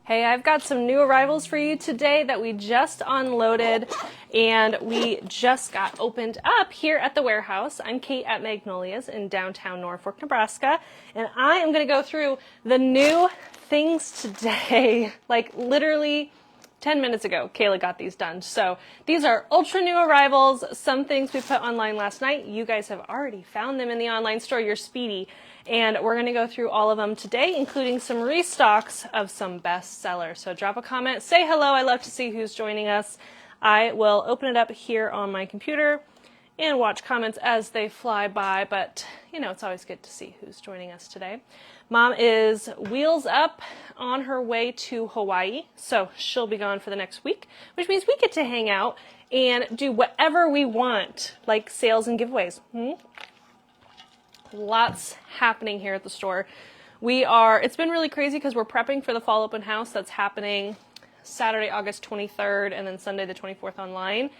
Hey, I've got some new arrivals for you today that we just unloaded and we just got opened up here at the warehouse. I'm Kate at Magnolias in downtown Norfolk, Nebraska, and I am going to go through the new things today. Like literally 10 minutes ago, Kayla got these done. So these are ultra new arrivals. Some things we put online last night. You guys have already found them in the online store. You're speedy. And we're going to go through all of them today, including some restocks of some best sellers. So drop a comment, say hello. I love to see who's joining us. I will open it up here on my computer and watch comments as they fly by, but you know, it's always good to see who's joining us today. Mom is wheels up on her way to Hawaii, so she'll be gone for the next week, which means we get to hang out and do whatever we want, like sales and giveaways. Lots happening here at the store. It's been really crazy because we're prepping for the fall open house that's happening Saturday, August 23rd, and then Sunday the 24th online.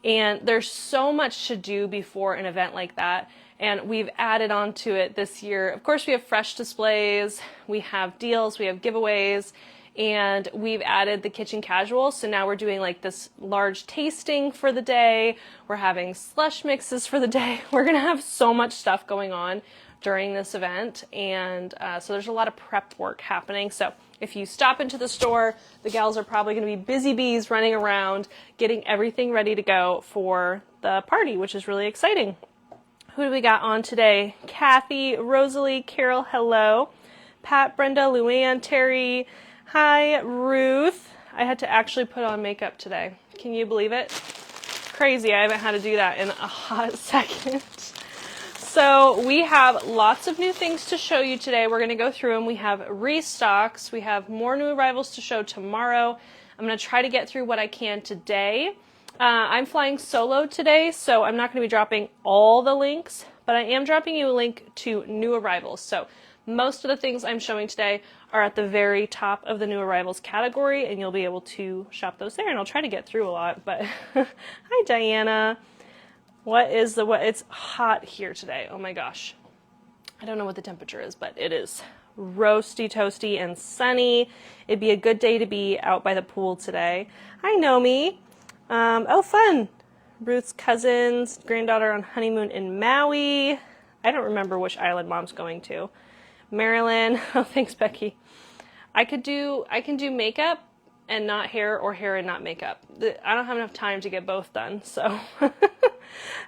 And there's so much to do before an event like that. And we've added on to it this year. Of course, we have fresh displays, we have deals, we have giveaways, and we've added the kitchen casual. So now we're doing like this large tasting for the day. We're having slush mixes for the day. We're going to have so much stuff going on during this event. And so there's a lot of prep work happening. So if you stop into the store, the gals are probably going to be busy bees running around, getting everything ready to go for the party, which is really exciting. Who do we got on today? Kathy, Rosalie, Carol, hello. Pat, Brenda, Luann, Terry, hi. Ruth. I had to actually put on makeup today. Can you believe it? Crazy. I haven't had to do that in a hot second. So we have lots of new things to show you today. We're going to go through them. We have restocks. We have more new arrivals to show tomorrow. I'm going to try to get through what I can today. I'm flying solo today, so I'm not going to be dropping all the links, but I am dropping you a link to new arrivals. So most of the things I'm showing today are at the very top of the new arrivals category, and you'll be able to shop those there, and I'll try to get through a lot. But hi, Diana. It's hot here today. Oh my gosh. I don't know what the temperature is, but it is roasty, toasty, and sunny. It'd be a good day to be out by the pool today. Hi, Nomi. Oh, fun. Ruth's cousin's granddaughter on honeymoon in Maui. I don't remember which island Mom's going to. Maryland. Oh, thanks, Becky. I can do makeup and not hair, or hair and not makeup. I don't have enough time to get both done, so.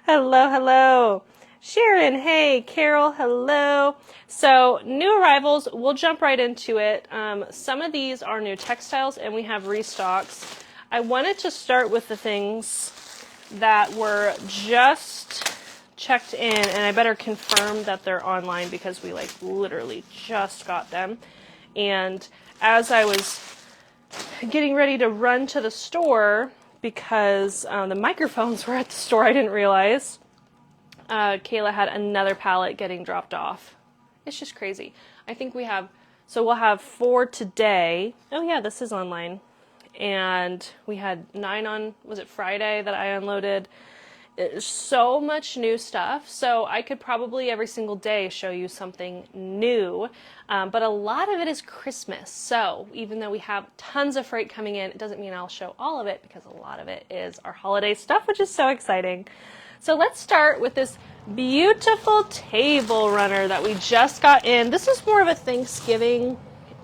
Hello. Sharon, hey. Carol, hello. So, new arrivals, we'll jump right into it. Some of these are new textiles, and we have restocks. I wanted to start with the things that were just checked in, and I better confirm that they're online because we literally just got them. And as I was getting ready to run to the store, because the microphones were at the store, I didn't realize, Kayla had another pallet getting dropped off. It's just crazy. I think we'll have 4 today. Oh yeah, this is online. And we had 9 on, was it Friday that I unloaded? There's so much new stuff. So I could probably every single day show you something new. But a lot of it is Christmas. So even though we have tons of freight coming in, it doesn't mean I'll show all of it because a lot of it is our holiday stuff, which is so exciting. So let's start with this beautiful table runner that we just got in. This is more of a Thanksgiving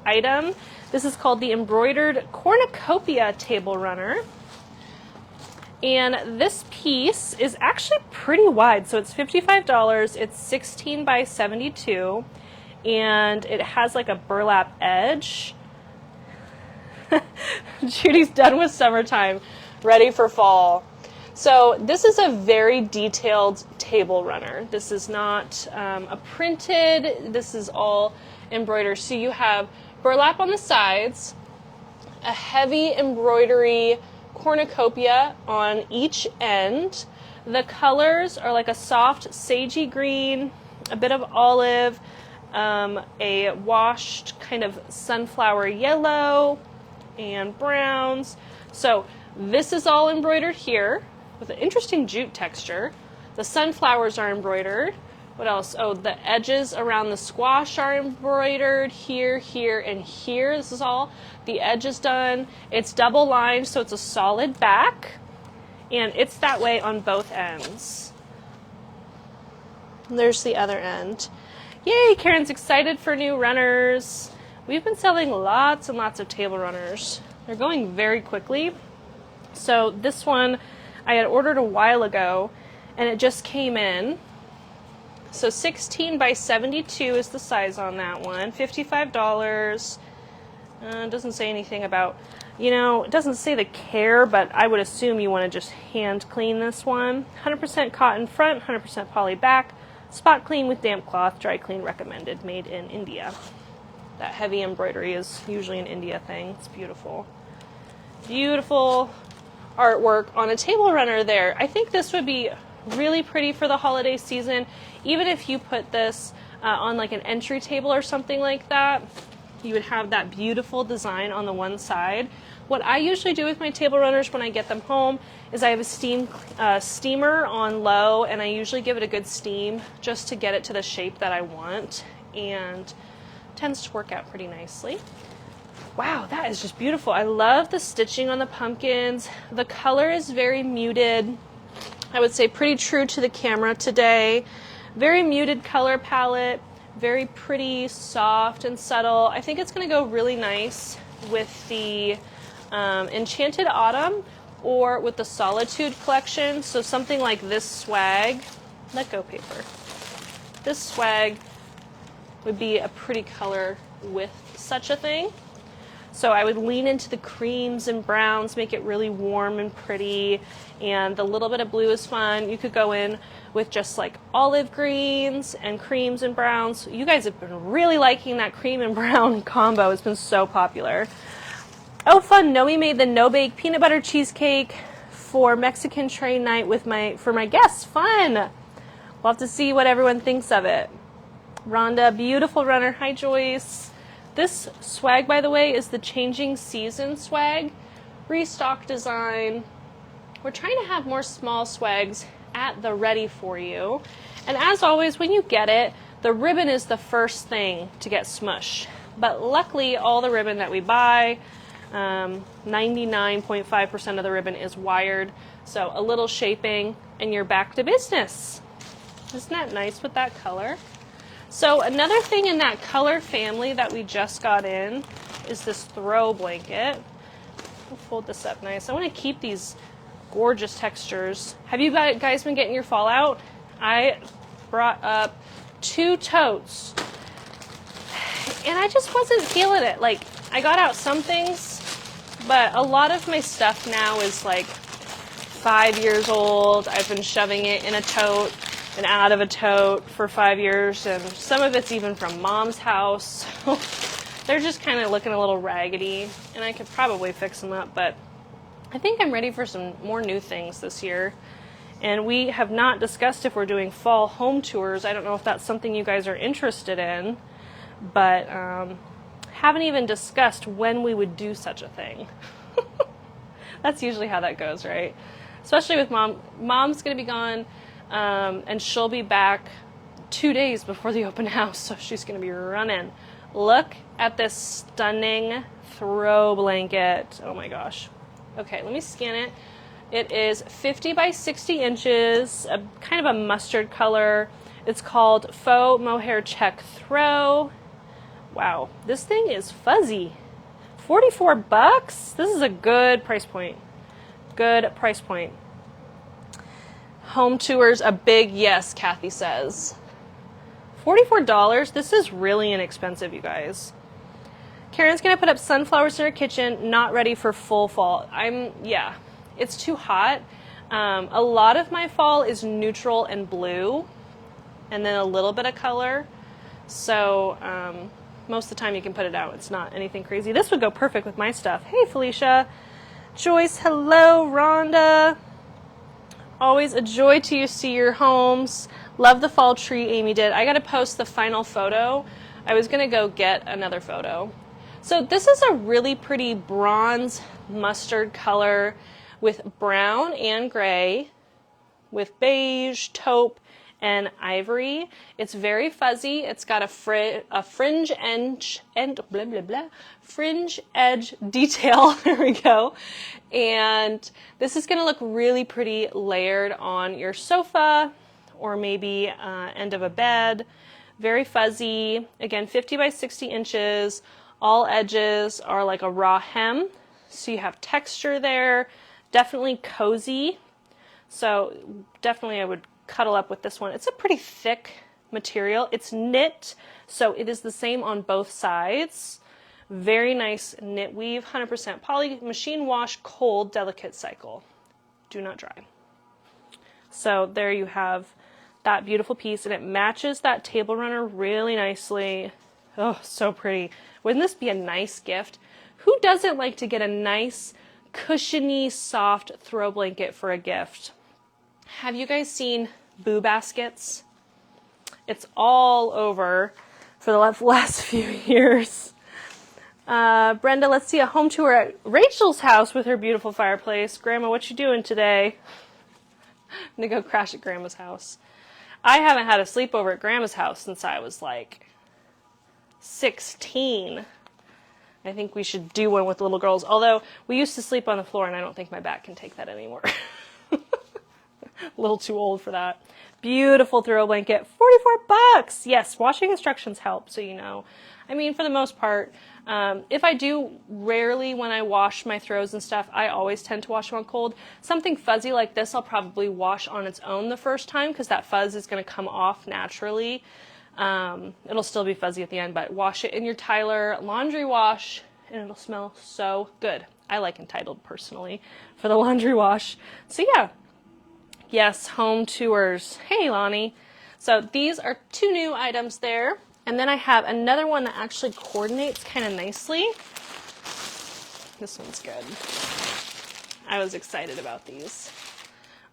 item. This is called the Embroidered Cornucopia Table Runner. And this piece is actually pretty wide. So it's $55. It's 16 by 72. And it has like a burlap edge. Judy's done with summertime, ready for fall. So this is a very detailed table runner. This is not a printed, this is all embroidered. So you have burlap on the sides, a heavy embroidery cornucopia on each end. The colors are like a soft sagey green, a bit of olive, a washed kind of sunflower yellow, and browns. So this is all embroidered here with an interesting jute texture. The sunflowers are embroidered. What else? Oh, the edges around the squash are embroidered here, here, and here. This is all. The edge is done. It's double lined, so it's a solid back. And it's that way on both ends. And there's the other end. Yay, Karen's excited for new runners. We've been selling lots and lots of table runners. They're going very quickly. So this one I had ordered a while ago, and it just came in. So 16 by 72 is the size on that one. $55. It doesn't say anything about, it doesn't say the care, but I would assume you want to just hand clean this one. 100% cotton front, 100% poly back. Spot clean with damp cloth, dry clean recommended, made in India. That heavy embroidery is usually an India thing. It's beautiful. Beautiful artwork on a table runner there. I think this would be really pretty for the holiday season, even if you put this on like an entry table or something like that. You would have that beautiful design on the one side. What I usually do with my table runners when I get them home is I have a steamer on low, and I usually give it a good steam just to get it to the shape that I want, and it tends to work out pretty nicely. Wow, that is just beautiful. I love the stitching on the pumpkins. The color is very muted. I would say pretty true to the camera today. Very muted color palette, very pretty, soft and subtle. I think it's going to go really nice with the Enchanted Autumn or with the Solitude collection. So something like this swag, let go paper. This swag would be a pretty color with such a thing. So I would lean into the creams and browns, make it really warm and pretty, and the little bit of blue is fun. You could go in with just like olive greens and creams and browns. You guys have been really liking that cream and brown combo. It's been so popular. Oh, fun. Noe made the no-bake peanut butter cheesecake for Mexican train night for my guests. Fun. We'll have to see what everyone thinks of it. Rhonda, beautiful runner. Hi, Joyce. This swag, by the way, is the Changing Season swag. Restock design. We're trying to have more small swags at the ready for you. And as always, when you get it, the ribbon is the first thing to get smushed. But luckily, all the ribbon that we buy, 99.5% of the ribbon is wired. So a little shaping and you're back to business. Isn't that nice with that color? So another thing in that color family that we just got in is this throw blanket. We'll fold this up nice. I want to keep these gorgeous textures. Have you guys been getting your fall out? I brought up 2 totes and I just wasn't feeling it. Like, I got out some things, but a lot of my stuff now is like 5 years old. I've been shoving it in a tote and out of a tote for 5 years, and some of it's even from Mom's house. They're just kind of looking a little raggedy, and I could probably fix them up, but I think I'm ready for some more new things this year. And we have not discussed if we're doing fall home tours. I don't know if that's something you guys are interested in, but haven't even discussed when we would do such a thing. That's usually how that goes, right? Especially with Mom. Mom's going to be gone. And she'll be back 2 days before the open house, so she's going to be running. Look at this stunning throw blanket. Oh my gosh. Okay, let me scan it. It is 50 by 60 inches, kind of a mustard color. It's called Faux Mohair Check Throw. Wow, this thing is fuzzy. $44? This is a good price point. Good price point. Home tours, a big yes, Kathy says. $44? This is really inexpensive, you guys. Karen's going to put up sunflowers in her kitchen, not ready for full fall. Yeah, it's too hot. A lot of my fall is neutral and blue, and then a little bit of color. So most of the time you can put it out. It's not anything crazy. This would go perfect with my stuff. Hey, Felicia. Joyce, hello. Rhonda. Always a joy to see your homes. Love the fall tree Amy did. I got to post the final photo. I was going to go get another photo. So this is a really pretty bronze mustard color with brown and gray, with beige, taupe, and ivory. It's very fuzzy. It's got a fringe edge and blah blah blah fringe edge detail. There we go. And this is going to look really pretty layered on your sofa or maybe end of a bed. Very fuzzy. Again, 50 by 60 inches. All edges are like a raw hem, so you have texture there. Definitely cozy. So definitely I would cuddle up with this one. It's a pretty thick material. It's knit, so it is the same on both sides. Very nice knit weave, 100% poly, machine wash, cold, delicate cycle. Do not dry. So there you have that beautiful piece, and it matches that table runner really nicely. Oh, so pretty. Wouldn't this be a nice gift? Who doesn't like to get a nice, cushiony, soft throw blanket for a gift? Have you guys seen Boo Baskets? It's all over for the last few years. Brenda, let's see a home tour at Rachel's house with her beautiful fireplace. Grandma, what you doing today? I'm gonna go crash at Grandma's house. I haven't had a sleepover at Grandma's house since I was like 16. I think we should do one with the little girls. Although we used to sleep on the floor, and I don't think my back can take that anymore. A little too old for that. Beautiful throw blanket, 44 bucks. Yes, washing instructions help, so you know. I mean, for the most part, if I do, rarely when I wash my throws and stuff, I always tend to wash them on cold. Something fuzzy like this, I'll probably wash on its own the first time because that fuzz is going to come off naturally. It'll still be fuzzy at the end, but wash it in your Tyler laundry wash and it'll smell so good. I like Entitled personally for the laundry wash. So yeah. Yes, home tours. Hey, Lonnie. So these are 2 new items there. And then I have another one that actually coordinates kind of nicely. This one's good. I was excited about these.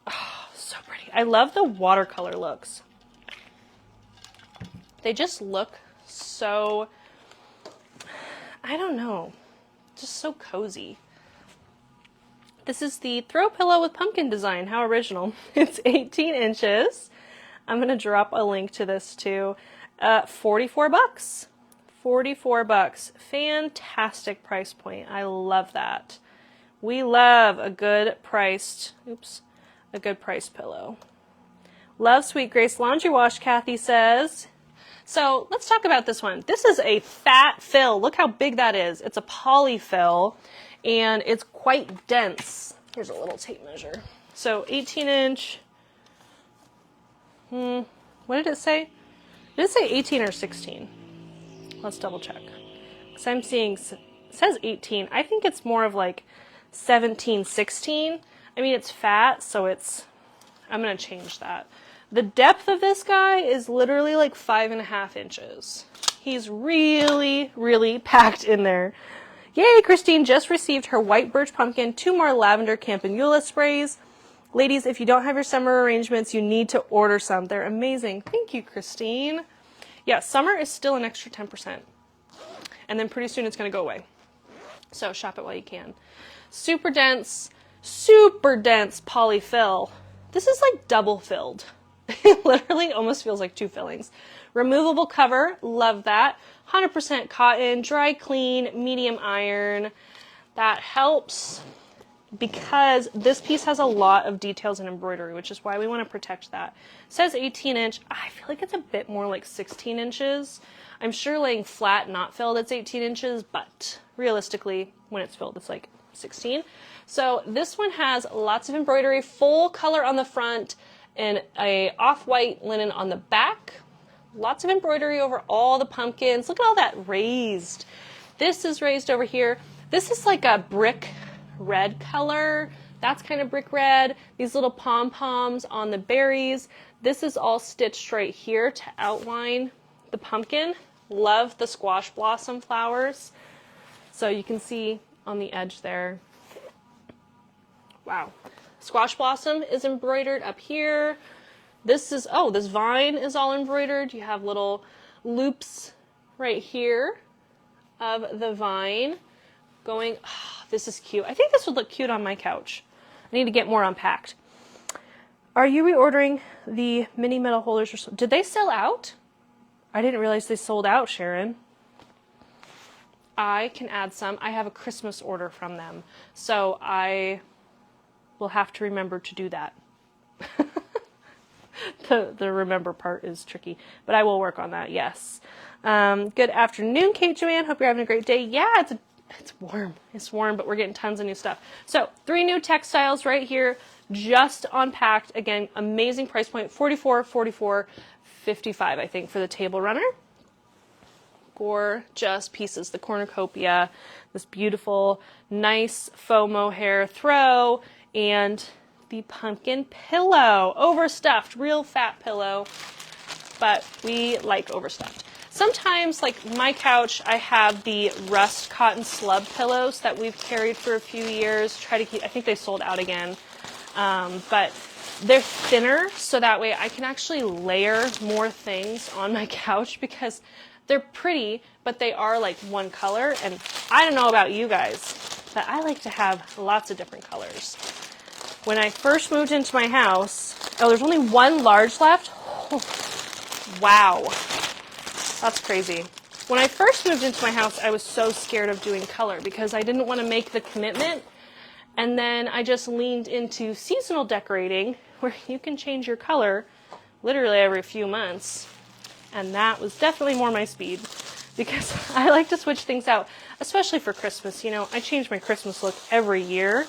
Oh, so pretty. I love the watercolor looks. They just look so, I don't know, just so cozy. This is the throw pillow with pumpkin design. How original. It's 18 inches. I'm going to drop a link to this too. 44 bucks. 44 bucks. Fantastic price point. I love that. We love a good priced pillow. Love Sweet Grace Laundry Wash, Kathy says. So let's talk about this one. This is a fat fill. Look how big that is. It's a polyfill. And it's quite dense. Here's a little tape measure. So 18 inch. What did it say? Did it say 18 or 16? Let's double check. Because I'm seeing, it says 18. I think it's more of like 17, 16. I mean, it's fat, so I'm going to change that. The depth of this guy is literally like 5.5 inches. He's really, really packed in there. Yay, Christine just received her white birch pumpkin, 2 more lavender campanula sprays. Ladies, if you don't have your summer arrangements, you need to order some. They're amazing. Thank you, Christine. Yeah, summer is still an extra 10%. And then pretty soon it's going to go away. So shop it while you can. Super dense polyfill. This is like double filled. It literally almost feels like 2 fillings. Removable cover, love that. 100% cotton, dry clean, medium iron. That helps because this piece has a lot of details and embroidery, which is why we want to protect that. It says 18 inch. I feel like it's a bit more like 16 inches. I'm sure laying flat, not filled, it's 18 inches, but realistically, when it's filled, it's like 16. So this one has lots of embroidery, full color on the front, and a off-white linen on the back. Lots of embroidery over all the pumpkins. Look at all that raised. This is raised over here. This is like a brick red color. That's kind of brick red. These little pom-poms on the berries. This is all stitched right here to outline the pumpkin. Love the squash blossom flowers. So you can see on the edge there. Wow. Squash blossom is embroidered up here. This vine is all embroidered. You have little loops right here of the vine going. Oh, this is cute. I think this would look cute on my couch. I need to get more unpacked. Are you reordering the mini metal holders? Did they sell out? I didn't realize they sold out, Sharon. I can add some. I have a Christmas order from them, so I will have to remember to do that. The remember part is tricky, but I will work on that, yes. Good afternoon, Kate Joanne. Hope you're having a great day. Yeah, it's warm. It's warm, but we're getting tons of new stuff. So 3 new textiles right here, just unpacked. Again, amazing price point, $44, $44, $55, I think, for the table runner. Gorgeous pieces. The cornucopia, this beautiful, nice faux mohair throw, and the pumpkin pillow. Overstuffed, real fat pillow, but we like overstuffed. Sometimes, like my couch, I have the rust cotton slub pillows that we've carried for a few years. Try to keep, I think they sold out again, but they're thinner, so that way I can actually layer more things on my couch because they're pretty, but they are like one color, and I don't know about you guys, but I like to have lots of different colors. When I first moved into my house, oh, there's only one large left? Oh, wow. That's crazy. When I first moved into my house, I was so scared of doing color because I didn't want to make the commitment. And then I just leaned into seasonal decorating where you can change your color literally every few months. And that was definitely more my speed because I like to switch things out, especially for Christmas. You know, I change my Christmas look every year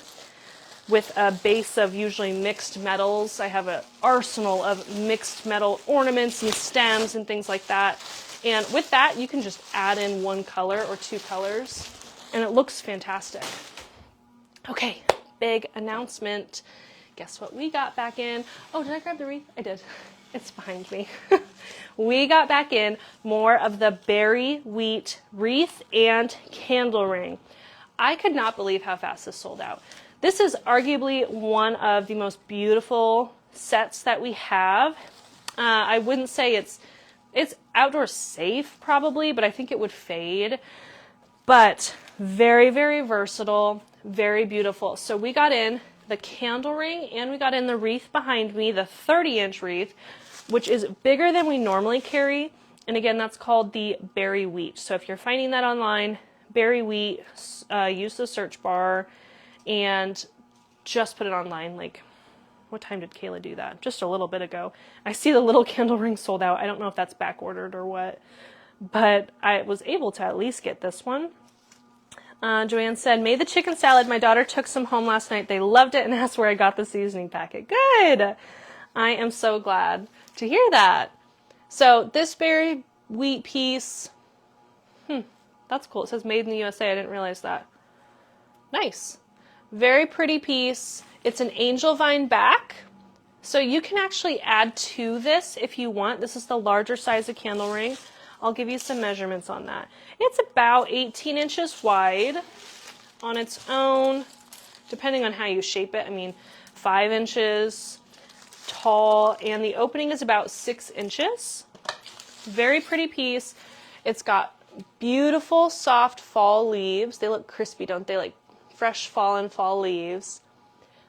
with a base of usually mixed metals. I have an arsenal of mixed metal ornaments and stems and things like that. And with that, you can just add in one color or 2 colors, and it looks fantastic. Okay, big announcement. Guess what we got back in? Oh, did I grab the wreath? I did. It's behind me. We got back in more of the berry wheat wreath and candle ring. I could not believe how fast this sold out. This is arguably one of the most beautiful sets that we have. I wouldn't say it's outdoor safe probably, but I think it would fade. But very, very versatile, very beautiful. So we got in the candle ring and we got in the wreath behind me, the 30-inch wreath, which is bigger than we normally carry. And again, that's called the berry wheat. So if you're finding that online, berry wheat, use the search bar and just put it online. Like, what time did Kayla do that? Just a little bit ago. I see the little candle ring sold out. I don't know if that's back ordered or what, but I was able to at least get this one. Joanne said, made the chicken salad. My daughter took some home last night. They loved it and asked where I got the seasoning packet. Good. I am so glad to hear that. So this berry wheat piece, that's cool. It says made in the USA. I didn't realize that. Nice. Very pretty piece. It's an angel vine back. So you can actually add to this if you want. This is the larger size of candle ring. I'll give you some measurements on that. It's about 18 inches wide on its own, depending on how you shape it. I mean, 5 inches tall, and the opening is about 6 inches. Very pretty piece. It's got beautiful, soft fall leaves. They look crispy, don't they? Like fresh fallen fall leaves.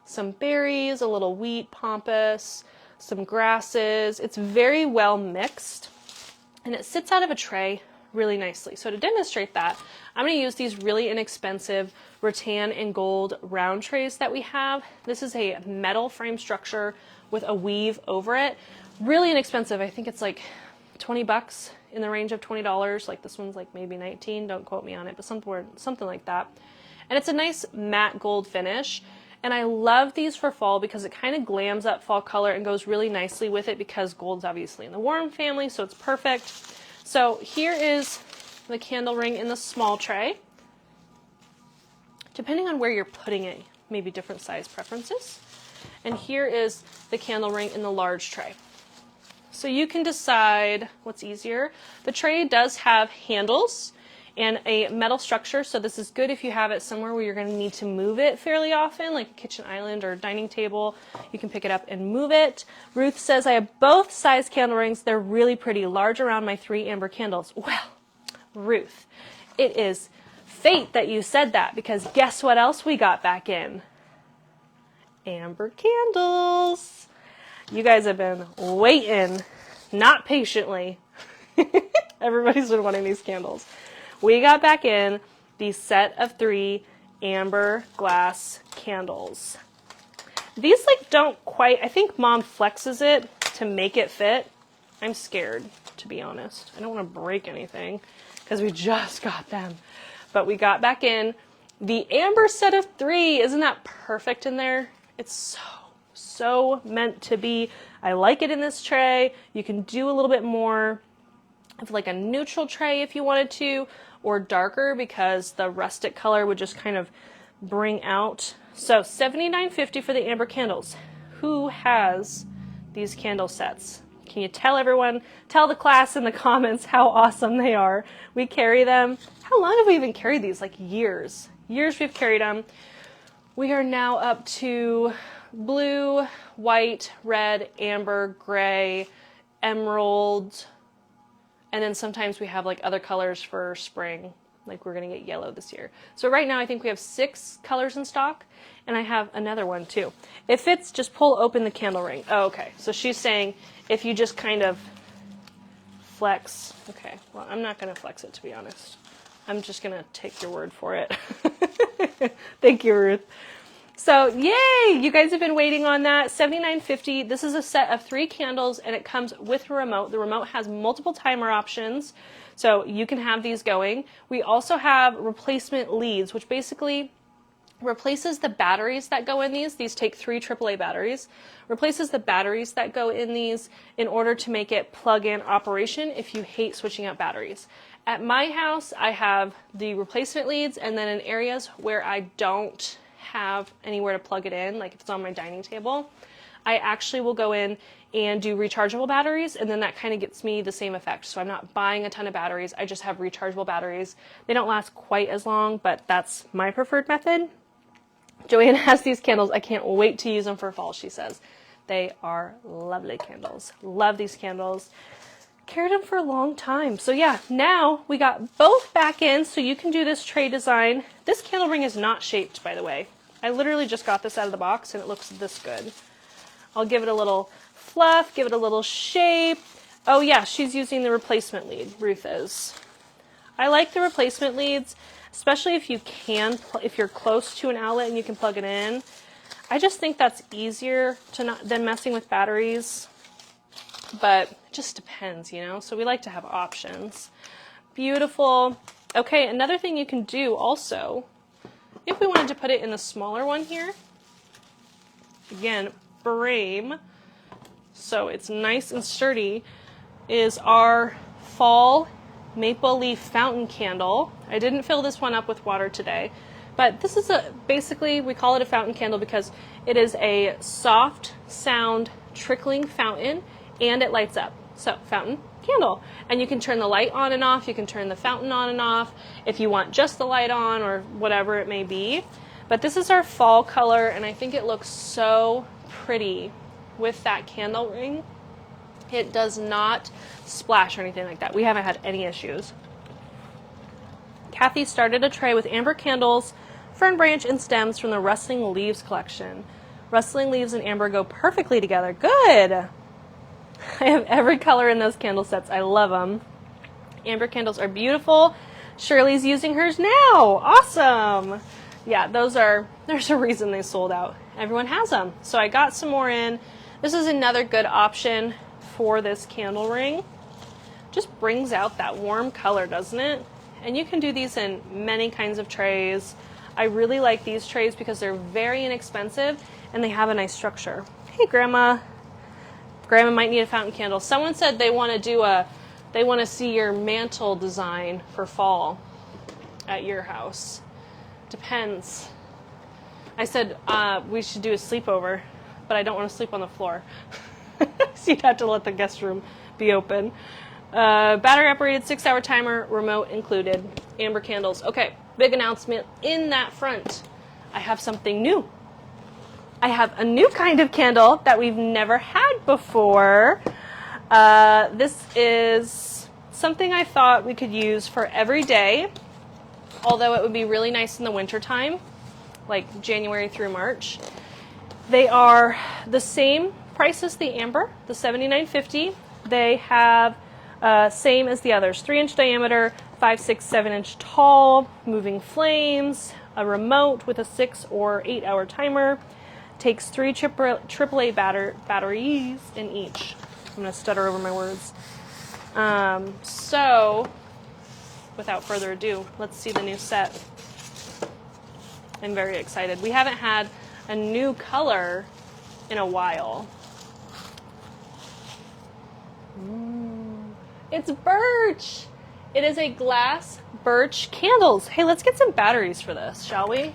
Some berries, a little wheat pampas, some grasses. It's very well mixed, and it sits out of a tray really nicely. So to demonstrate that, I'm going to use these really inexpensive rattan and gold round trays that we have. This is a metal frame structure with a weave over it. Really inexpensive. I think it's like 20 bucks, in the range of $20. Like this one's like maybe 19. Don't quote me on it, but something like that. And it's a nice matte gold finish. And I love these for fall because it kind of glams up fall color and goes really nicely with it because gold's obviously in the warm family, so it's perfect. So here is the candle ring in the small tray. Depending on where you're putting it, maybe different size preferences. And here is the candle ring in the large tray. So you can decide what's easier. The tray does have handles and a metal structure, so this is good if you have it somewhere where you're going to need to move it fairly often, like a kitchen island or a dining table. You can pick it up and move it. Ruth says, I have both size candle rings. They're really pretty, large around my 3 amber candles. Well, Ruth, it is fate that you said that, because guess what else we got back in? Amber candles. You guys have been waiting, not patiently. Everybody's been wanting these candles. We got back in the set of 3 amber glass candles. These like don't quite, I think Mom flexes it to make it fit. I'm scared, to be honest. I don't want to break anything because we just got them. But we got back in the amber set of 3. Isn't that perfect in there? It's so meant to be. I like it in this tray. You can do a little bit more of like a neutral tray if you wanted to, or darker because the rustic color would just kind of bring out. So $79.50 for the amber candles. Who has these candle sets? Can you tell everyone, tell the class in the comments how awesome they are. We carry them. How long have we even carried these? Like years. Years we've carried them. We are now up to blue, white, red, amber, gray, emerald, and then sometimes we have like other colors for spring, like we're gonna get yellow this year. So right now I think we have 6 colors in stock, and I have another one too. If fits, just pull open the candle ring. Oh, okay, so she's saying if you just kind of flex, okay, well I'm not gonna flex it to be honest. I'm just gonna take your word for it. Thank you, Ruth. So yay, you guys have been waiting on that. $79.50. This is a set of 3 candles and it comes with a remote. The remote has multiple timer options, so you can have these going. We also have replacement leads, which basically replaces the batteries that go in these. These take 3 AAA batteries. Replaces the batteries that go in these in order to make it plug-in operation if you hate switching out batteries. At my house, I have the replacement leads, and then in areas where I don't have anywhere to plug it in, like if it's on my dining table, I actually will go in and do rechargeable batteries, and then that kind of gets me the same effect. So I'm not buying a ton of batteries, I just have rechargeable batteries. They don't last quite as long, but that's my preferred method. Joanne has these candles. I can't wait to use them for fall, she says. They are lovely candles. Love these candles. Carried them for a long time. So yeah, now we got both back in, so you can do this tray design. This candle ring is not shaped, by the way. I literally just got this out of the box and it looks this good. I'll give it a little fluff, give it a little shape. Oh yeah, she's using the replacement lead, Ruth is. I like the replacement leads, especially if you can, if you're close to an outlet and you can plug it in. I just think that's easier than messing with batteries, but it just depends, you know? So we like to have options. Beautiful. Okay, another thing you can do also, if we wanted to put it in the smaller one here, again, frame, so it's nice and sturdy, is our fall maple leaf fountain candle. I didn't fill this one up with water today, but this is basically, we call it a fountain candle because it is a soft sound trickling fountain and it lights up. So fountain candle, and you can turn the light on and off, you can turn the fountain on and off if you want just the light on or whatever it may be. But this is our fall color, and I think it looks so pretty with that candle ring. It does not splash or anything like that. We haven't had any issues. Kathy started a tray with amber candles, fern branch, and stems from the Rustling Leaves collection. Rustling leaves and amber go perfectly together. Good! I have every color in those candle sets. I love them. Amber candles are beautiful. Shirley's using hers now. Awesome! Yeah, there's a reason they sold out. Everyone has them. So I got some more in. This is another good option for this candle ring. Just brings out that warm color, doesn't it? And you can do these in many kinds of trays. I really like these trays because they're very inexpensive and they have a nice structure. Hey, Grandma. Grandma might need a fountain candle. Someone said they want to see your mantle design for fall at your house. Depends. I said we should do a sleepover, but I don't want to sleep on the floor. So you'd have to let the guest room be open. Battery operated 6-hour timer, remote included, amber candles. Okay, big announcement in that front. I have something new. I have a new kind of candle that we've never had before. This is something I thought we could use for every day, although it would be really nice in the winter time, like January through March. They are the same price is the amber, the $79.50. They have same as the others, 3-inch diameter, 5, 6, 7-inch tall, moving flames, a remote with a 6 or 8 hour timer. Takes 3 AAA batteries in each. I'm going to stutter over my words. So, without further ado, let's see the new set. I'm very excited. We haven't had a new color in a while. It's birch! It is a glass birch candles. Hey, let's get some batteries for this, shall we?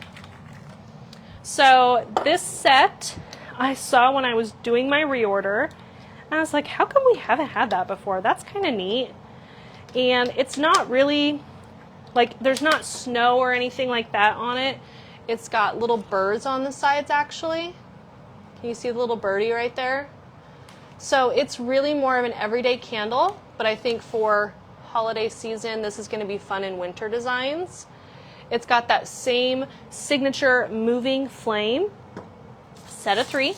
So this set I saw when I was doing my reorder, and I was like, how come we haven't had that before? That's kind of neat. And it's not really, like, there's not snow or anything like that on it. It's got little birds on the sides, actually. Can you see the little birdie right there? So it's really more of an everyday candle, but I think for holiday season, this is going to be fun in winter designs. It's got that same signature moving flame, set of 3,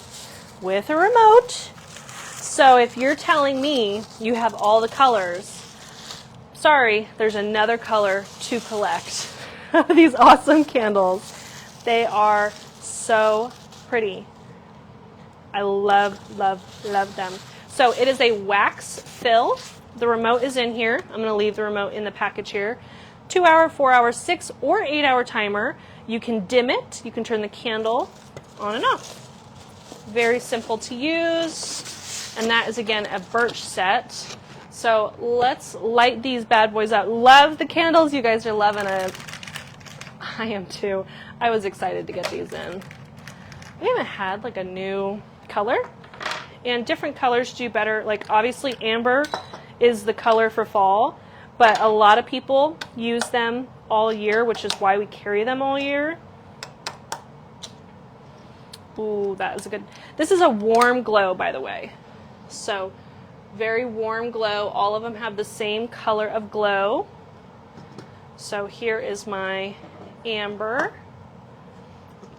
with a remote. So if you're telling me you have all the colors, sorry, there's another color to collect. These awesome candles. They are so pretty. I love, love, love them. So it is a wax fill. The remote is in here. I'm going to leave the remote in the package here. 2-hour, 4-hour, 6 or 8 hour timer. You can dim it. You can turn the candle on and off. Very simple to use. And that is, again, a birch set. So let's light these bad boys up. Love the candles. You guys are loving it. I am too. I was excited to get these in. We haven't had like a new color. And different colors do better. Like obviously amber is the color for fall. But a lot of people use them all year, which is why we carry them all year. Ooh, that is a good... This is a warm glow, by the way. So, very warm glow. All of them have the same color of glow. So here is my amber.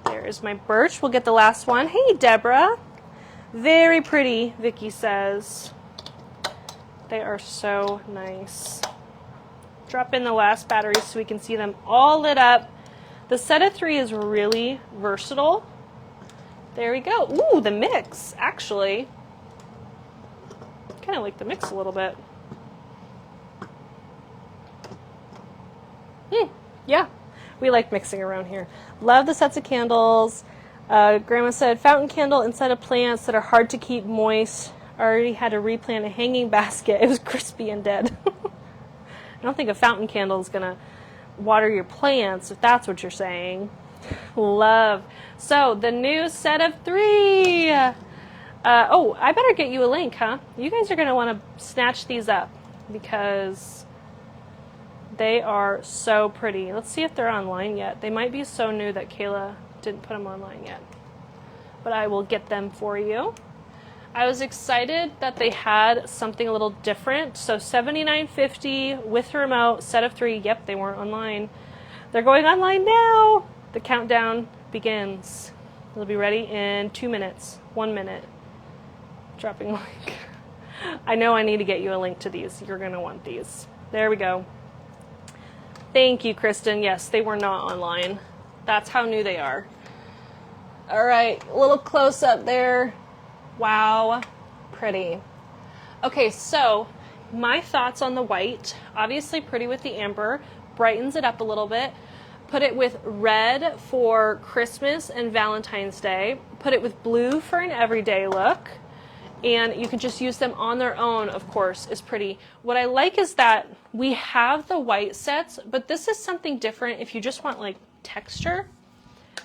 There is my birch. We'll get the last one. Hey, Deborah. Very pretty, Vicky says. They are so nice. Drop in the last batteries so we can see them all lit up. The set of 3 is really versatile. There we go. Ooh, the mix, actually. Kind of like the mix a little bit. Yeah, we like mixing around here. Love the sets of candles. Grandma said fountain candle instead of plants that are hard to keep moist. Already had to replant a hanging basket. It was crispy and dead. I don't think a fountain candle is going to water your plants, if that's what you're saying. Love. So, the new set of 3. Oh, I better get you a link, huh? You guys are going to want to snatch these up because they are so pretty. Let's see if they're online yet. They might be so new that Kayla didn't put them online yet. But I will get them for you. I was excited that they had something a little different. So $79.50 with remote, set of 3. Yep, they weren't online. They're going online now. The countdown begins. They'll be ready in 2 minutes. 1 minute. Dropping a link. I know I need to get you a link to these. You're going to want these. There we go. Thank you, Kristen. Yes, they were not online. That's how new they are. All right, a little close up there. Wow, pretty. Okay, so my thoughts on the white. Obviously pretty with the amber. Brightens it up a little bit. Put it with red for Christmas and Valentine's Day. Put it with blue for an everyday look. And you can just use them on their own, of course, is pretty. What I like is that we have the white sets, but this is something different if you just want like texture.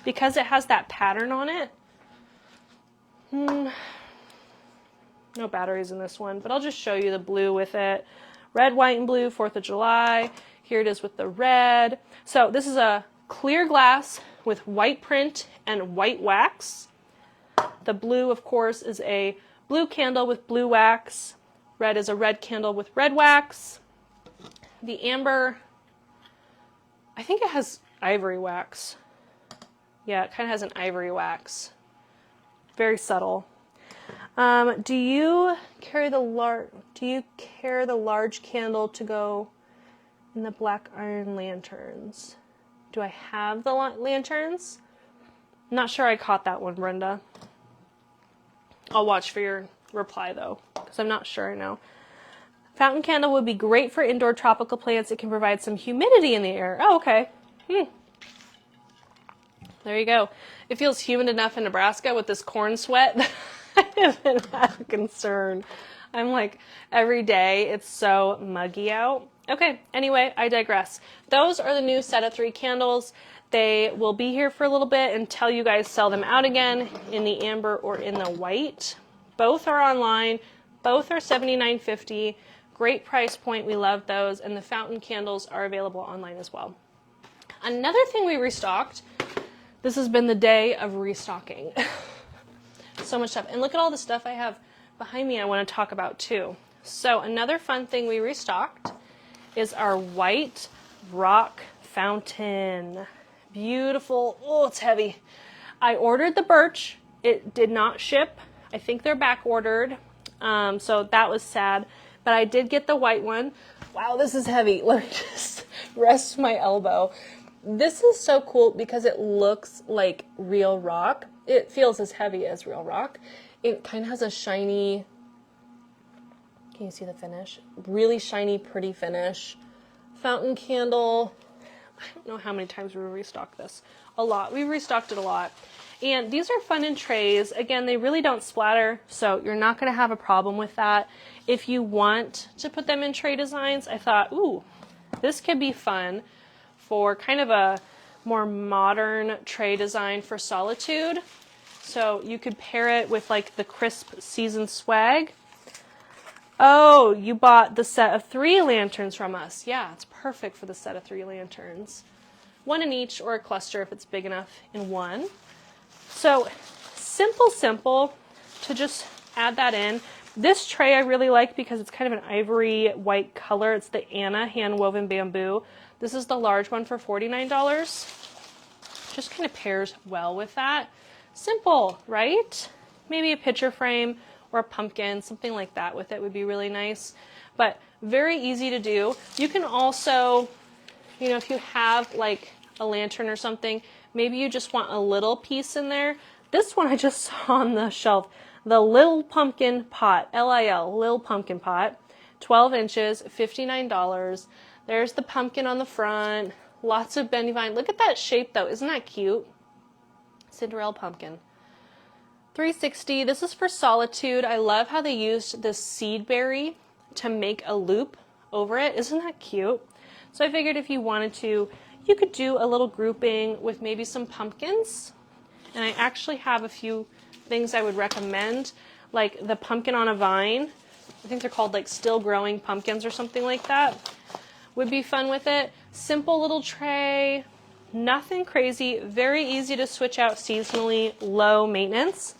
Because it has that pattern on it. No batteries in this one, but I'll just show you the blue with it. Red, white, and blue, 4th of July. Here it is with the red. So this is a clear glass with white print and white wax. The blue, of course, is a blue candle with blue wax. Red is a red candle with red wax. The amber, I think it has ivory wax. Yeah, it kind of has an ivory wax. Very subtle. Do you carry the large candle to go in the black iron lanterns? Do I have the lanterns? Not sure I caught that one, Brenda. I'll watch for your reply though, because I'm not sure now. Fountain candle would be great for indoor tropical plants. It can provide some humidity in the air. Oh, okay. There you go. It feels humid enough in Nebraska with this corn sweat that I haven't had a concern. I'm like, every day it's so muggy out. Okay, anyway, I digress. Those are the new set of 3 candles. They will be here for a little bit until you guys sell them out again in the amber or in the white. Both are online. Both are $79.50. Great price point. We love those. And the fountain candles are available online as well. Another thing we restocked. This has been the day of restocking. So much stuff. And look at all the stuff I have behind me I want to talk about too. So another fun thing we restocked is our white rock fountain. Beautiful. Oh, it's heavy. I ordered the birch. It did not ship. I think they're back ordered. So that was sad. But I did get the white one. Wow, this is heavy. Let me just rest my elbow. This is so cool because it looks like real rock. It feels as heavy as real rock. It kind of has a shiny, can you see the finish? Really shiny, pretty finish. Fountain candle. I don't know how many times we restocked this. A lot. We restocked it a lot. And these are fun in trays. Again, they really don't splatter, so you're not going to have a problem with that. If you want to put them in tray designs, I thought, ooh, this could be fun for kind of a more modern tray design for Solitude. So you could pair it with like the crisp season swag. Oh, you bought the set of 3 lanterns from us. Yeah, it's perfect for the set of 3 lanterns. 1 in each, or a cluster if it's big enough in one. So simple to just add that in. This tray I really like because it's kind of an ivory white color. It's the Anna hand woven bamboo. This is the large one for $49. Just kind of pairs well with that. Simple, right? Maybe a picture frame or a pumpkin, something like that with it would be really nice. But very easy to do. You can also, if you have like a lantern or something, maybe you just want a little piece in there. This one I just saw on the shelf, the Lil Pumpkin Pot, L-I-L, Lil Pumpkin Pot, 12 inches, $59. There's the pumpkin on the front, lots of bendy vine. Look at that shape though, isn't that cute? Cinderella pumpkin. $3.60. This is for Solitude. I love how they used this seed berry to make a loop over it. Isn't that cute? So I figured if you wanted to, you could do a little grouping with maybe some pumpkins. And I actually have a few things I would recommend, like the pumpkin on a vine. I think they're called like still growing pumpkins or something like that. Would be fun with it. Simple little tray. Nothing crazy. Very easy to switch out seasonally. Low maintenance.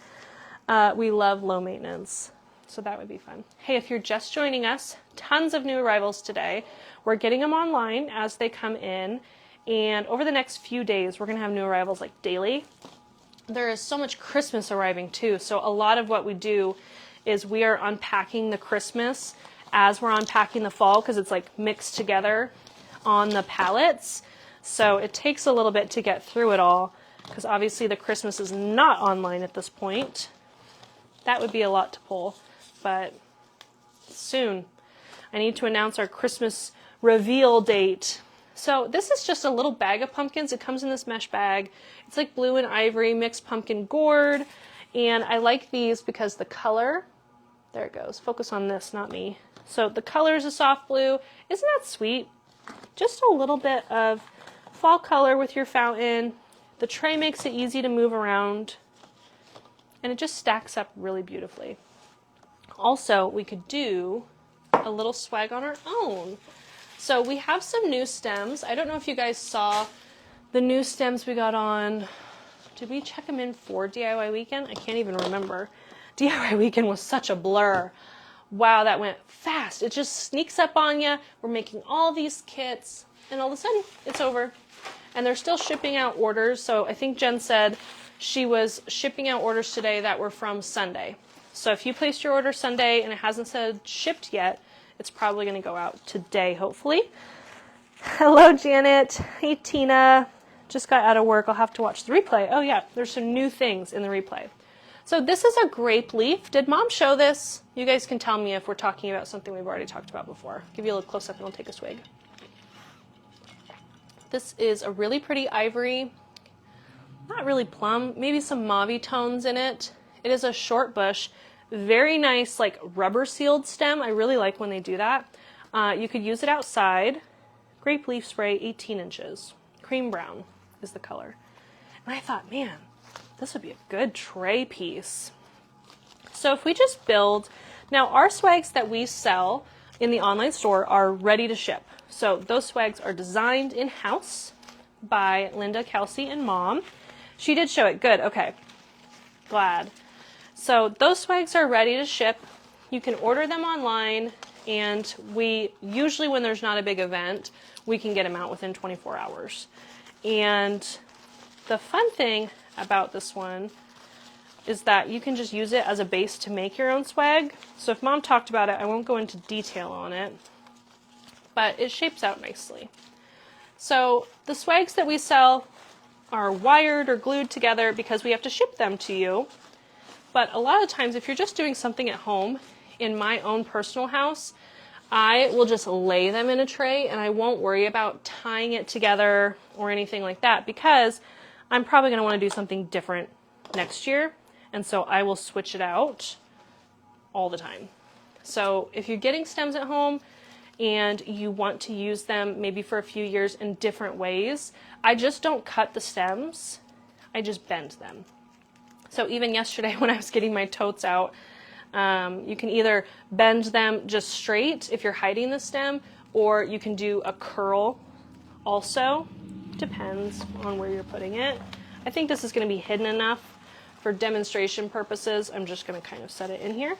We love low maintenance. So that would be fun. Hey, if you're just joining us, tons of new arrivals today. We're getting them online as they come in. And over the next few days, we're going to have new arrivals like daily. There is so much Christmas arriving too. So a lot of what we do is we are unpacking the Christmas as we're unpacking the fall because it's like mixed together on the pallets. So it takes a little bit to get through it all because obviously the Christmas is not online at this point. That would be a lot to pull, but soon. I need to announce our Christmas reveal date. So this is just a little bag of pumpkins. It comes in this mesh bag. It's like blue and ivory mixed pumpkin gourd. And I like these because the color, there it goes. Focus on this, not me. So the color is a soft blue. Isn't that sweet? Just a little bit of fall color with your fountain. The tray makes it easy to move around. And it just stacks up really beautifully. Also, we could do a little swag on our own. So we have some new stems. I don't know if you guys saw the new stems we got on. Did we check them in for DIY weekend? I can't even remember. DIY weekend was such a blur. Wow, that went fast. It just sneaks up on you. We're making all these kits and all of a sudden it's over. And they're still shipping out orders. So I think Jen said she was shipping out orders today that were from Sunday. So if you placed your order Sunday and it hasn't said shipped yet, it's probably going to go out today, hopefully. Hello, Janet. Hey, Tina. Just got out of work. I'll have to watch the replay. Oh, yeah, there's some new things in the replay. So this is a grape leaf. Did Mom show this? You guys can tell me if we're talking about something we've already talked about before. Give you a little close-up and I'll take a swig. This is a really pretty ivory, not really plum, maybe some mauve tones in it. It is a short bush, very nice like rubber sealed stem. I really like when they do that. You could use it outside. Grape leaf spray, 18 inches. Cream brown is the color. And I thought, man, this would be a good tray piece. So if we just build, now our swags that we sell in the online store are ready to ship. So those swags are designed in-house by Linda, Kelsey, and Mom. She did show it. Good. Okay. Glad. So those swags are ready to ship. You can order them online, and we usually, when there's not a big event, we can get them out within 24 hours. And the fun thing about this one is that you can just use it as a base to make your own swag. So if Mom talked about it, I won't go into detail on it, but it shapes out nicely. So the swags that we sell are wired or glued together because we have to ship them to you. But a lot of times, if you're just doing something at home, in my own personal house, I will just lay them in a tray and I won't worry about tying it together or anything like that because I'm probably going to want to do something different next year. And so I will switch it out all the time. So if you're getting stems at home and you want to use them maybe for a few years in different ways, I just don't cut the stems, I just bend them. So even yesterday when I was getting my totes out, you can either bend them just straight if you're hiding the stem, or you can do a curl also. Depends on where you're putting it. I think this is going to be hidden enough for demonstration purposes. I'm just going to kind of set it in here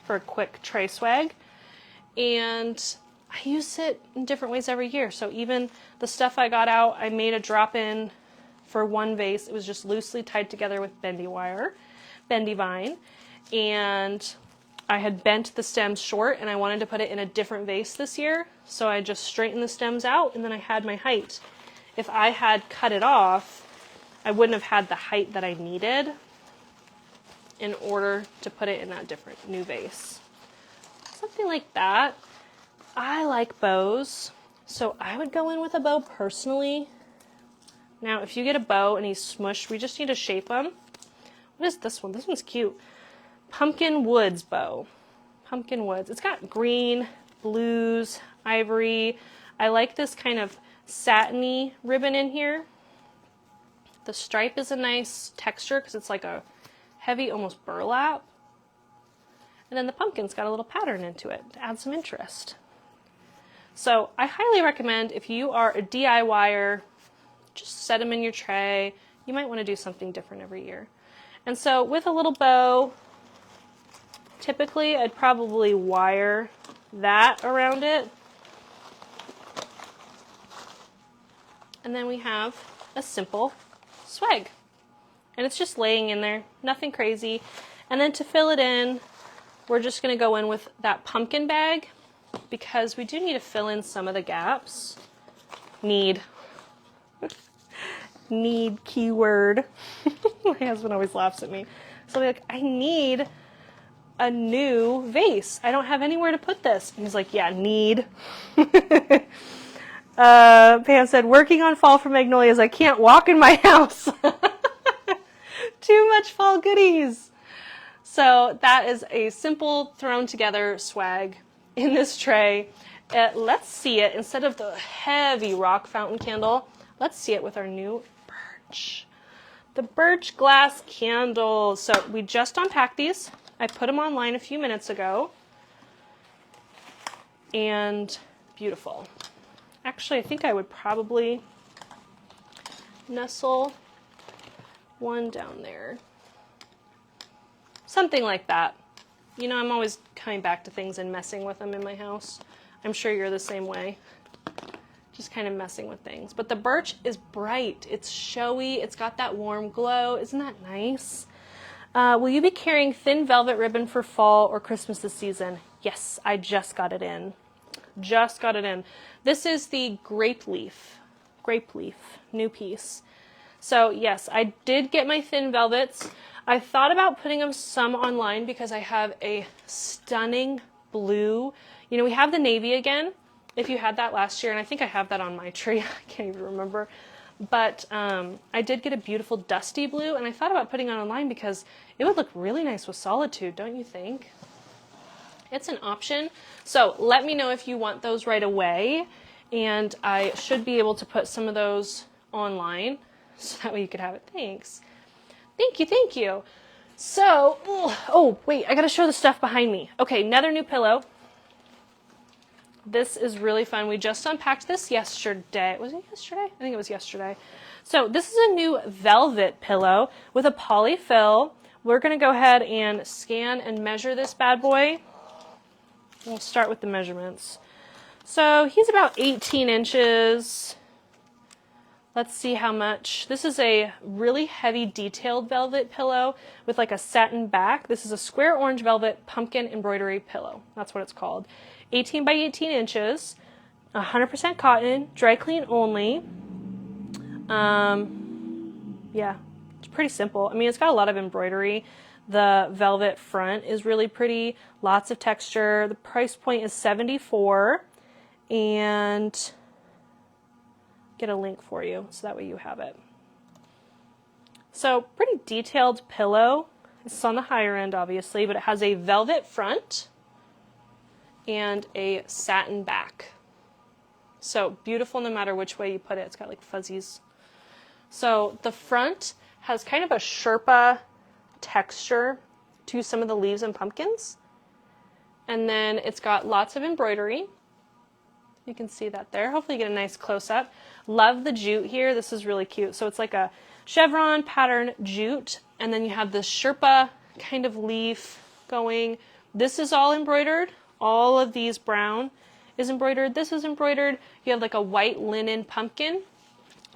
for a quick tray swag. And I use it in different ways every year. So even the stuff I got out, I made a drop-in for one vase. It was just loosely tied together with bendy wire, bendy vine. And I had bent the stems short and I wanted to put it in a different vase this year. So I just straightened the stems out and then I had my height. If I had cut it off, I wouldn't have had the height that I needed in order to put it in that different new vase. Something like that. I like bows, so I would go in with a bow personally. Now, if you get a bow and he's smushed, we just need to shape them. What is this one? This one's cute. Pumpkin Woods bow. Pumpkin Woods. It's got green, blues, ivory. I like this kind of satiny ribbon in here. The stripe is a nice texture because it's like a heavy, almost burlap. And then the pumpkin's got a little pattern into it to add some interest. So I highly recommend if you are a DIYer, just set them in your tray. You might want to do something different every year. And so with a little bow, typically I'd probably wire that around it. And then we have a simple swag. And it's just laying in there, nothing crazy. And then to fill it in, we're just going to go in with that pumpkin bag because we do need to fill in some of the gaps. Need keyword. My husband always laughs at me. So I'll be like, I need a new vase. I don't have anywhere to put this. And he's like, yeah, need. Pam said, working on fall for magnolias. I can't walk in my house. Too much fall goodies. So that is a simple thrown together swag in this tray. Let's see it instead of the heavy rock fountain candle. Let's see it with our new birch. The birch glass candles. So we just unpacked these. I put them online a few minutes ago. And beautiful. Actually, I think I would probably nestle one down there. Something like that. You know, I'm always coming back to things and messing with them in my house. I'm sure you're the same way. Just kind of messing with things. But the birch is bright. It's showy. It's got that warm glow. Isn't that nice? Will you be carrying thin velvet ribbon for fall or Christmas this season? Yes, I just got it in. Just got it in. This is the grape leaf new piece. So yes, I did get my thin velvets. I thought about putting them some online because I have a stunning blue. You know, we have the navy again, if you had that last year, and I think I have that on my tree. I can't even remember. But I did get a beautiful dusty blue, and I thought about putting it online because it would look really nice with Solitude, don't you think? It's an option. So let me know if you want those right away, and I should be able to put some of those online so that way you could have it. Thanks. Thank you, thank you. So, oh wait, I gotta show the stuff behind me. Okay, another new pillow. This is really fun. We just unpacked this yesterday. Was it yesterday? I think it was yesterday. So this is a new velvet pillow with a polyfill. We're gonna go ahead and scan and measure this bad boy. We'll start with the measurements. So he's about 18 inches. Let's see how much. This is a really heavy detailed velvet pillow with like a satin back. This is a square orange velvet pumpkin embroidery pillow. That's what it's called. 18 by 18 inches, 100% cotton, dry clean only. Yeah, it's pretty simple. I mean, it's got a lot of embroidery. The velvet front is really pretty, lots of texture. The price point is $74, and get a link for you so that way you have it. So pretty detailed pillow. It's on the higher end obviously, but it has a velvet front and a satin back. So beautiful no matter which way you put it. It's got like fuzzies. So the front has kind of a Sherpa texture to some of the leaves and pumpkins. And then it's got lots of embroidery. You can see that there. Hopefully you get a nice close-up. Love the jute here. This is really cute. So it's like a chevron pattern jute, and then you have this Sherpa kind of leaf going. This is all embroidered. All of these brown is embroidered. This is embroidered. You have like a white linen pumpkin.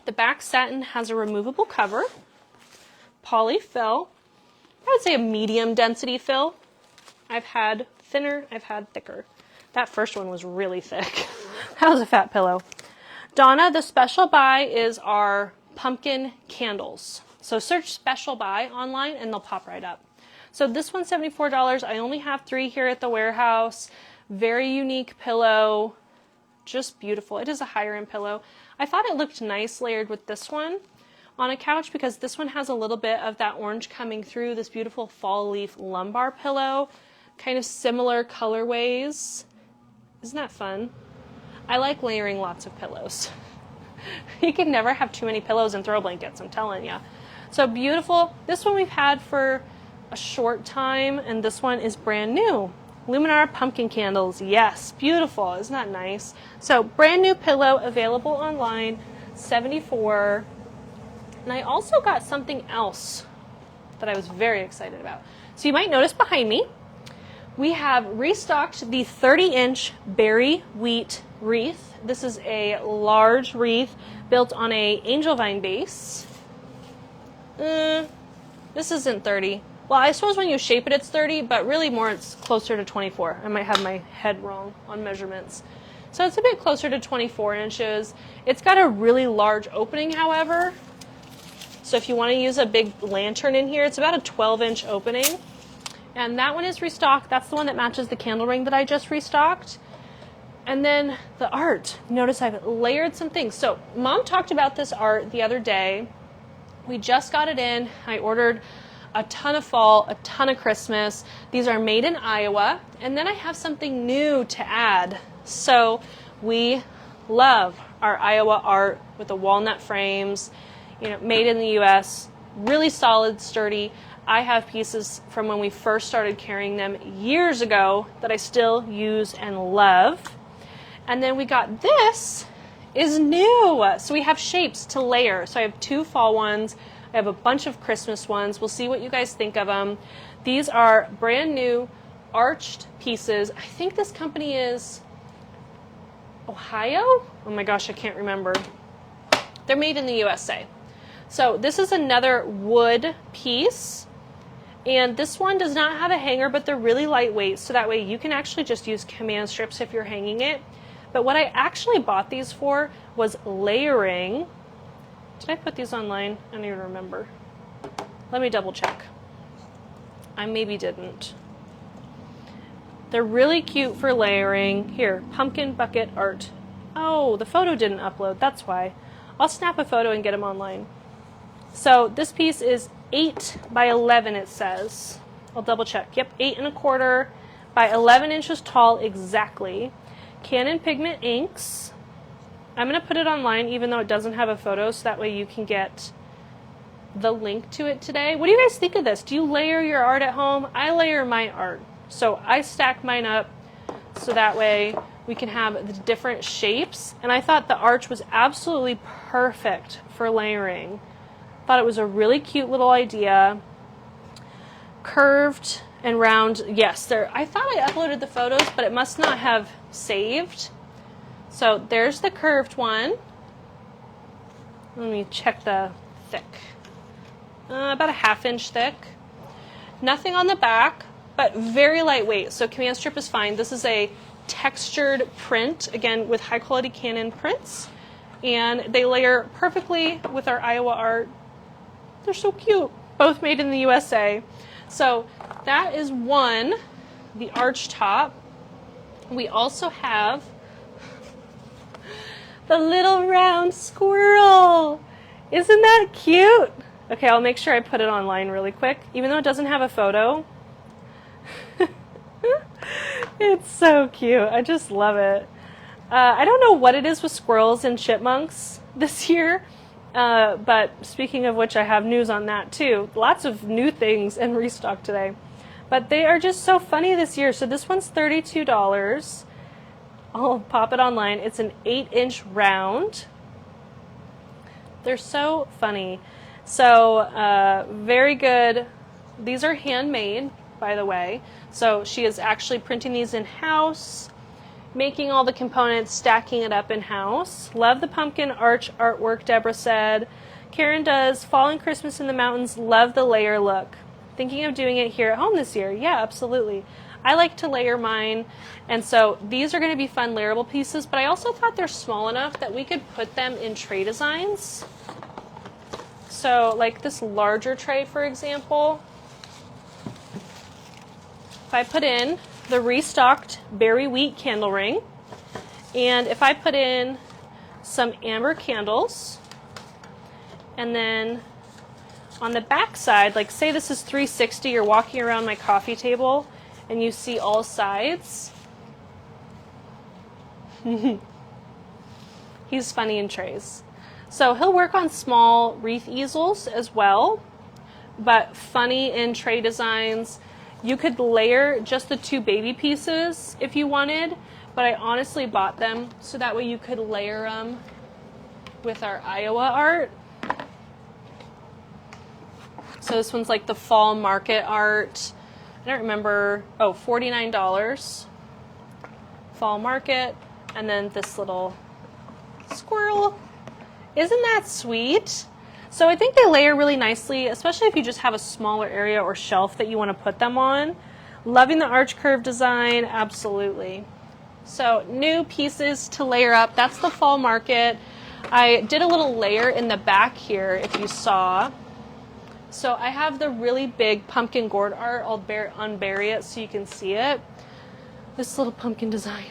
The back satin has a removable cover. Polyfill. I would say a medium density fill. I've had thinner, I've had thicker. That first one was really thick. That was a fat pillow. Donna, the special buy is our pumpkin candles. So search special buy online and they'll pop right up. So this one's $74. I only have 3 here at the warehouse. Very unique pillow. Just beautiful. It is a higher end pillow. I thought it looked nice layered with this one on a couch because this one has a little bit of that orange coming through. This beautiful fall leaf lumbar pillow. Kind of similar colorways. Isn't that fun? I like layering lots of pillows. You can never have too many pillows and throw blankets, I'm telling you. So beautiful. This one we've had for a short time, and this one is brand new. Luminara pumpkin candles. Yes, beautiful. Isn't that nice? So brand new pillow available online, $74. And I also got something else that I was very excited about. So you might notice behind me, we have restocked the 30-inch berry wheat wreath. This is a large wreath built on a angel vine base. This isn't 30. Well, I suppose when you shape it, it's 30, but really more it's closer to 24. I might have my head wrong on measurements. So it's a bit closer to 24 inches. It's got a really large opening, however. So if you want to use a big lantern in here, it's about a 12-inch opening. And that one is restocked. That's the one that matches the candle ring that I just restocked. And then the art. Notice I've layered some things. So Mom talked about this art the other day. We just got it in. I ordered a ton of fall, a ton of Christmas. These are made in Iowa. And then I have something new to add. So we love our Iowa art with the walnut frames, you know, made in the U.S., really solid, sturdy. I have pieces from when we first started carrying them years ago that I still use and love. And then we got this is new. So we have shapes to layer. So I have 2 fall ones. I have a bunch of Christmas ones. We'll see what you guys think of them. These are brand new arched pieces. I think this company is Ohio? Oh my gosh, I can't remember. They're made in the USA. So this is another wood piece. And this one does not have a hanger, but they're really lightweight, so that way you can actually just use command strips if you're hanging it. But what I actually bought these for was layering. Did I put these online? I don't even remember. Let me double check. I maybe didn't. They're really cute for layering. Here, pumpkin bucket art. Oh, the photo didn't upload, that's why. I'll snap a photo and get them online. So this piece is 8 by 11, it says. I'll double check. Yep, 8 1/4 by 11 inches tall exactly. Canon Pigment inks. I'm going to put it online even though it doesn't have a photo, so that way you can get the link to it today. What do you guys think of this? Do you layer your art at home? I layer my art. So I stack mine up so that way we can have the different shapes. And I thought the arch was absolutely perfect for layering. Thought it was a really cute little idea. Curved and round. Yes, there. I thought I uploaded the photos, but it must not have saved. So there's the curved one. Let me check the thick. About a 1/2 inch thick. Nothing on the back, but very lightweight. So command strip is fine. This is a textured print, again with high quality Canon prints. And they layer perfectly with our Iowa art. They're so cute. Both made in the USA. So that is one, the arch top. We also have the little round squirrel. Isn't that cute? Okay, I'll make sure I put it online really quick, even though it doesn't have a photo. It's so cute. I just love it. I don't know what it is with squirrels and chipmunks this year, but speaking of which, I have news on that too. Lots of new things in restock today. But they are just so funny this year. So this one's $32. I'll pop it online. It's an 8-inch round. They're so funny. So very good. These are handmade, by the way. So she is actually printing these in-house, making all the components, stacking it up in-house. Love the pumpkin arch artwork, Deborah said. Karen does Fall and Christmas in the Mountains. Love the layer look. Thinking of doing it here at home this year. Yeah, absolutely. I like to layer mine, and so these are going to be fun layerable pieces, but I also thought they're small enough that we could put them in tray designs. So like this larger tray, for example, if I put in the restocked berry wheat candle ring, and if I put in some amber candles, and then on the back side, like say this is 360, you're walking around my coffee table and you see all sides. He's funny in trays. So he'll work on small wreath easels as well, but funny in tray designs. You could layer just the 2 baby pieces if you wanted, but I honestly bought them so that way you could layer them with our Iowa art. So this one's like the fall market art. I don't remember. Oh, $49. Fall market. And then this little squirrel. Isn't that sweet? So I think they layer really nicely, especially if you just have a smaller area or shelf that you want to put them on. Loving the arch curve design, absolutely. So new pieces to layer up. That's the fall market. I did a little layer in the back here, if you saw. So I have the really big pumpkin gourd art. I'll unbury it so you can see it. This little pumpkin design.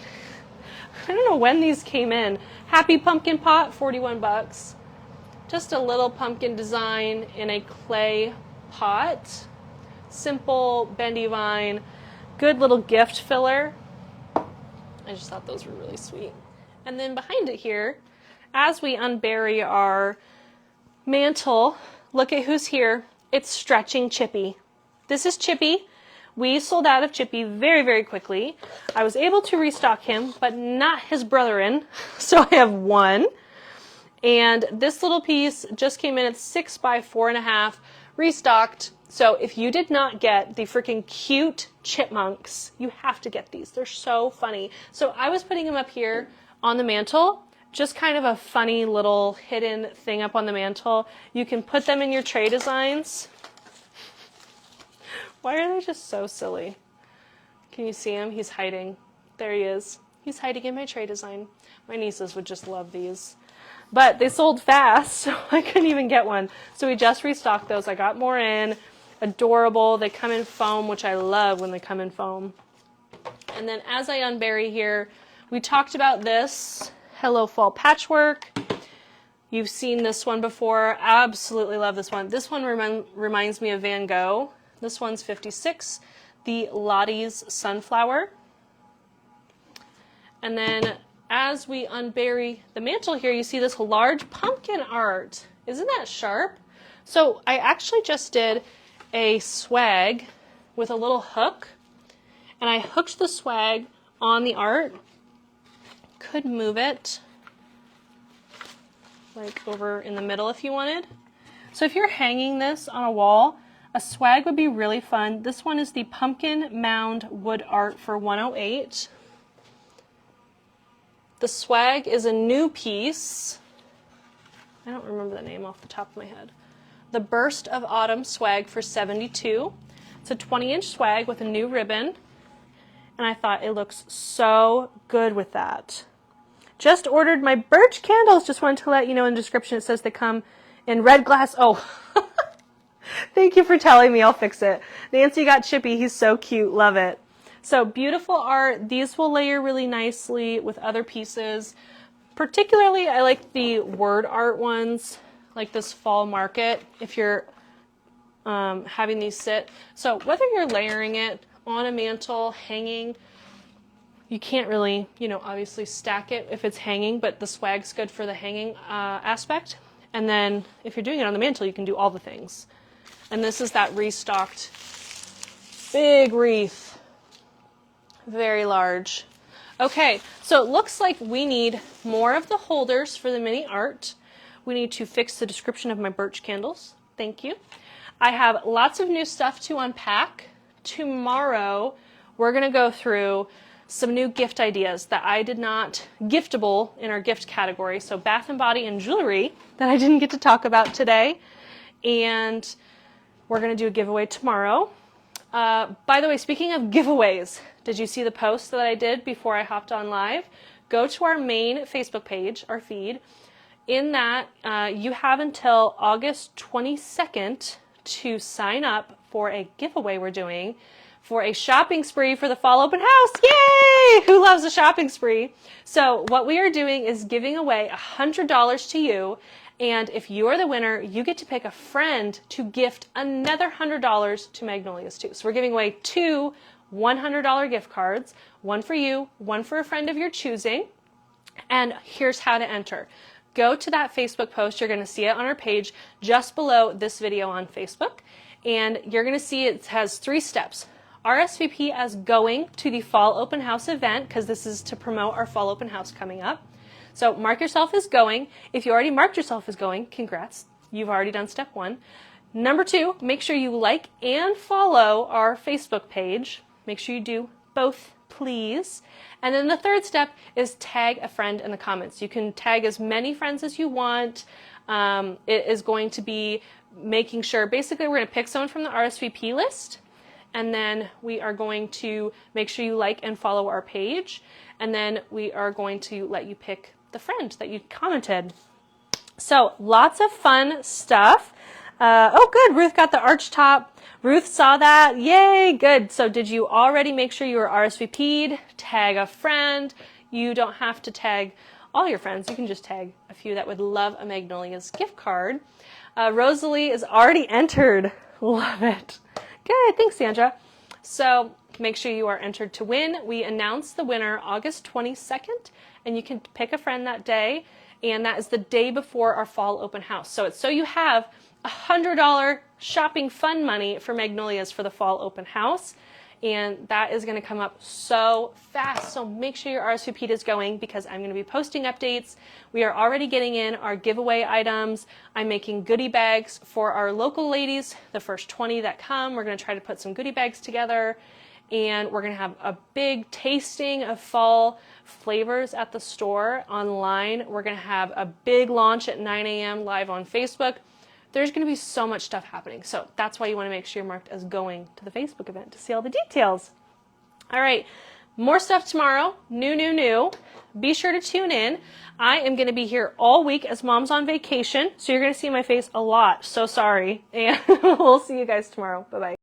I don't know when these came in. Happy Pumpkin Pot, 41 bucks. Just a little pumpkin design in a clay pot. Simple, bendy vine. Good little gift filler. I just thought those were really sweet. And then behind it here, as we unbury our mantle, look at who's here. It's Stretching Chippy. This is Chippy. We sold out of Chippy very, very quickly. I was able to restock him, but not his brethren. So I have one. And this little piece just came in at 6 by 4.5, restocked. So if you did not get the freaking cute chipmunks, you have to get these. They're so funny. So I was putting them up here on the mantle. Just kind of a funny little hidden thing up on the mantle. You can put them in your tray designs. Why are they just so silly? Can you see him? He's hiding. There he is. He's hiding in my tray design. My nieces would just love these. But they sold fast, so I couldn't even get one. So we just restocked those. I got more in. Adorable. They come in foam, which I love when they come in foam. And then as I unbury here, we talked about this Hello Fall Patchwork. You've seen this one before. Absolutely love this one. This one reminds me of Van Gogh. This one's 56, the Lottie's Sunflower. And then as we unbury the mantle here, you see this large pumpkin art. Isn't that sharp? So I actually just did a swag with a little hook, and I hooked the swag on the art. Could move it like over in the middle if you wanted. So if you're hanging this on a wall, a swag would be really fun. This one is the Pumpkin Mound Wood Art for $108. The swag is a new piece. I don't remember the name off the top of my head. The Burst of Autumn swag for $72. It's a 20-inch swag with a new ribbon. And I thought it looks so good with that. Just ordered my birch candles. Just wanted to let you know in the description it says they come in red glass. Oh, thank you for telling me. I'll fix it. Nancy got Chippy. He's so cute. Love it. So beautiful art. These will layer really nicely with other pieces. Particularly, I like the word art ones, like this Fall Market, if you're having these sit. So whether you're layering it on a mantle, hanging, you can't really, obviously stack it if it's hanging, but the swag's good for the hanging aspect. And then if you're doing it on the mantle, you can do all the things. And this is that restocked big wreath. Very large. Okay, so it looks like we need more of the holders for the mini art. We need to fix the description of my birch candles. Thank you. I have lots of new stuff to unpack. Tomorrow, we're going to go through some new gift ideas that I did not giftable in our gift category. So Bath and Body and jewelry that I didn't get to talk about today. And we're going to do a giveaway tomorrow. By the way, speaking of giveaways, did you see the post that I did before I hopped on live? Go to our main Facebook page, our feed. In that, you have until August 22nd to sign up for a giveaway we're doing for a shopping spree for the fall open house. Yay! Who loves a shopping spree? So what we are doing is giving away $100 to you. And if you are the winner, you get to pick a friend to gift another $100 to Magnolias too. So we're giving away two $100 gift cards, one for you, one for a friend of your choosing. And here's how to enter. Go to that Facebook post. You're going to see it on our page just below this video on Facebook. And you're going to see it has 3 steps. RSVP as going to the fall open house event, because this is to promote our fall open house coming up. So mark yourself as going. If you already marked yourself as going, congrats. You've already done step 1. Number 2, make sure you like and follow our Facebook page. Make sure you do both, please. And then the 3rd step is tag a friend in the comments. You can tag as many friends as you want. It is going to be making sure, basically we're going to pick someone from the RSVP list, and then we are going to make sure you like and follow our page, and then we are going to let you pick the friend that you commented. So lots of fun stuff. Oh good, Ruth got the arch top. Ruth saw that. Yay, good. So did you already make sure you were RSVP'd? Tag a friend. You don't have to tag all your friends. You can just tag a few that would love a Magnolias gift card. Rosalie is already entered. Love it. Good, thanks Sandra. So make sure you are entered to win. We announce the winner August 22nd, and you can pick a friend that day, and that is the day before our fall open house. So it's so you have $100 shopping fun money for Magnolias for the fall open house, and that is going to come up so fast. So make sure your RSVP is going, because I'm going to be posting updates. We are already getting in our giveaway items. I'm making goodie bags for our local ladies. The first 20 that come, we're going to try to put some goodie bags together, and we're going to have a big tasting of fall flavors at the store online. We're going to have a big launch at 9 a.m. live on Facebook. There's going to be so much stuff happening. So that's why you want to make sure you're marked as going to the Facebook event to see all the details. All right, more stuff tomorrow. New. Be sure to tune in. I am going to be here all week as Mom's on vacation, so you're going to see my face a lot. So sorry, and we'll see you guys tomorrow. Bye-bye.